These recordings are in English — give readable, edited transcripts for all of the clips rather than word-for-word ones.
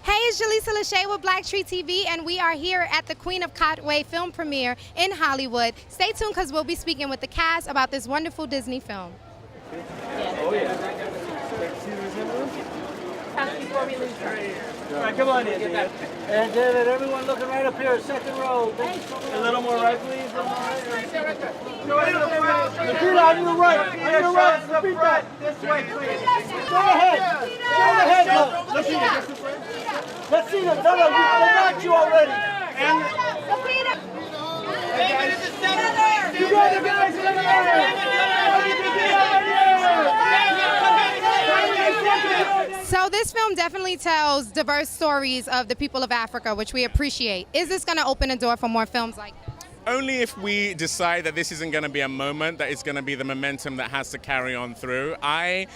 Hey, it's Jaleesa Lachey with Black Tree TV, and we are here at the Queen of Cotway film premiere in Hollywood. Stay tuned because we'll be speaking with the cast about this wonderful Disney film. Oh, yeah. Before we leave. All right, come on in. And David, everyone looking right up here, second row. A little more right, please. Right there, right there. Lapita, on your right. On your right. Lapita. This way, please. Go ahead. Go ahead, look. Let's see them. Let's see them. Tell them. They got you already. And David is the center. You got the guys in there. So this film definitely tells diverse stories of the people of Africa, which we appreciate. Is this going to open a door for more films like this? Only if we decide that this isn't going to be a moment, that it's going to be the momentum that has to carry on through. I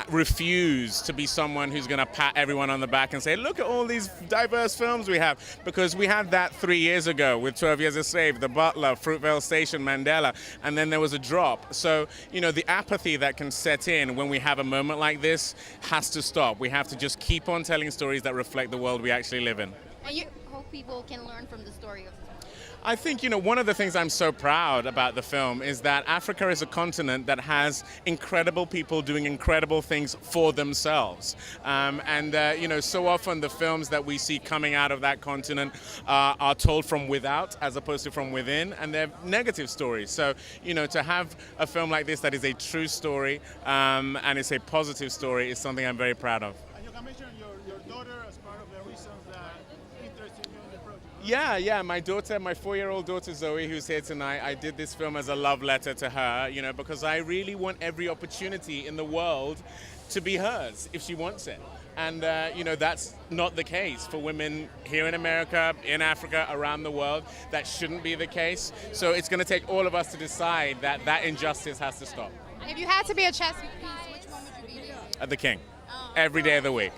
refuse to be someone who's going to pat everyone on the back and say, look at all these diverse films we have, because we had that 3 years ago with 12 Years a Slave, The Butler, Fruitvale Station, Mandela, and then there was a drop. So, you know, the apathy that can set in when we have a moment like this has to stop. We have to just keep on telling stories that reflect the world we actually live in. And you hope people can learn from the story of I think, you know, one of the things I'm so proud about the film is that Africa is a continent that has incredible people doing incredible things for themselves. You know, so often the films that we see coming out of that continent are told from without as opposed to from within, and they're negative stories. So, you know, to have a film like this that is a true story and it's a positive story is something I'm very proud of. And you can mention your daughter as part of the reasons that interested you in the project. Yeah, my daughter, my 4-year-old daughter Zoe, who's here tonight, I did this film as a love letter to her, you know, because I really want every opportunity in the world to be hers if she wants it. And, you know, that's not the case for women here in America, in Africa, around the world. That shouldn't be the case. So it's going to take all of us to decide that that injustice has to stop. If you had to be a chess piece, which one would you be? The king. Every day of the week.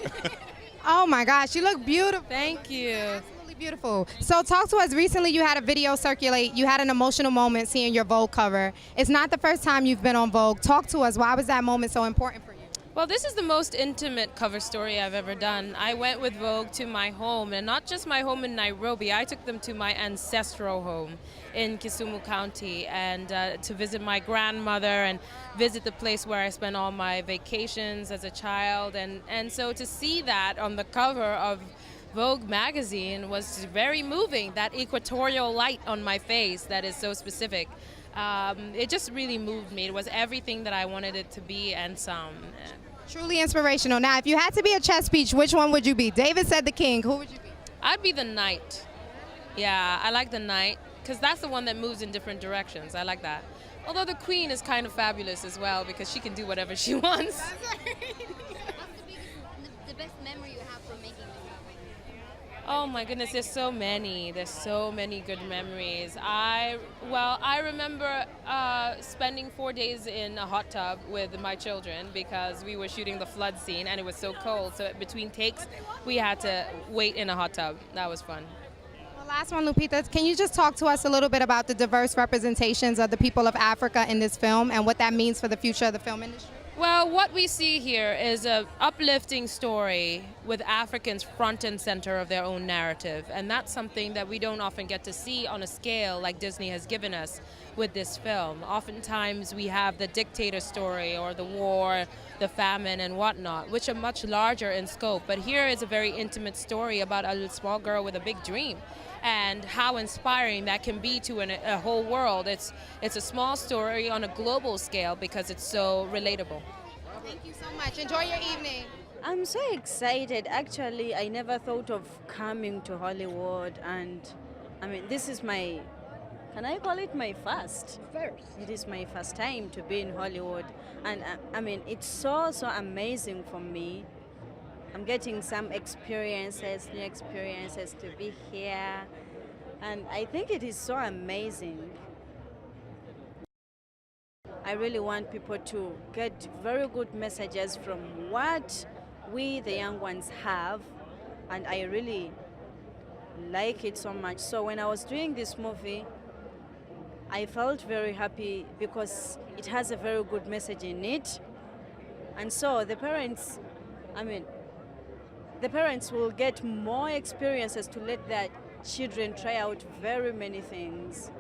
Oh my gosh, you look beautiful. Thank you. Absolutely beautiful. So talk to us. Recently you had a video circulate. You had an emotional moment seeing your Vogue cover. It's not the first time you've been on Vogue. Talk to us. Why was that moment so important for you? Well, this is the most intimate cover story I've ever done. I went with Vogue to my home, and not just my home in Nairobi. I took them to my ancestral home in Kisumu County and to visit my grandmother and visit the place where I spent all my vacations as a child. And so to see that on the cover of Vogue magazine was very moving, that equatorial light on my face that is so specific. It just really moved me. It was everything that I wanted it to be and some. Truly inspirational. Now, if you had to be a chess piece, which one would you be? David said the king. Who would you be? I'd be the knight. Yeah, I like the knight because that's the one that moves in different directions. I like that. Although the queen is kind of fabulous as well because she can do whatever she wants. the best memory you have from making this movie? Oh my goodness, there's so many. There's so many good memories. I remember spending 4 days in a hot tub with my children because we were shooting the flood scene and it was so cold. So between takes, we had to wait in a hot tub. That was fun. Well, last one, Lupita. Can you just talk to us a little bit about the diverse representations of the people of Africa in this film and what that means for the future of the film industry? Well, what we see here is an uplifting story with Africans front and center of their own narrative. And that's something that we don't often get to see on a scale like Disney has given us with this film. Oftentimes we have the dictator story or the war, the famine and whatnot, which are much larger in scope. But here is a very intimate story about a small girl with a big dream and how inspiring that can be to a whole world. It's a small story on a global scale because it's so relatable. Thank you so much. Enjoy your evening. I'm so excited. Actually, I never thought of coming to Hollywood, and I mean, this is my, can I call it my first? It is my first time to be in Hollywood, and I mean, it's so amazing for me. I'm getting some experiences, new experiences to be here, and I think it is so amazing. I really want people to get very good messages from what we, the young ones, have, and I really like it so much. So when I was doing this movie, I felt very happy because it has a very good message in it. And so the parents, I mean, the parents will get more experiences to let their children try out very many things.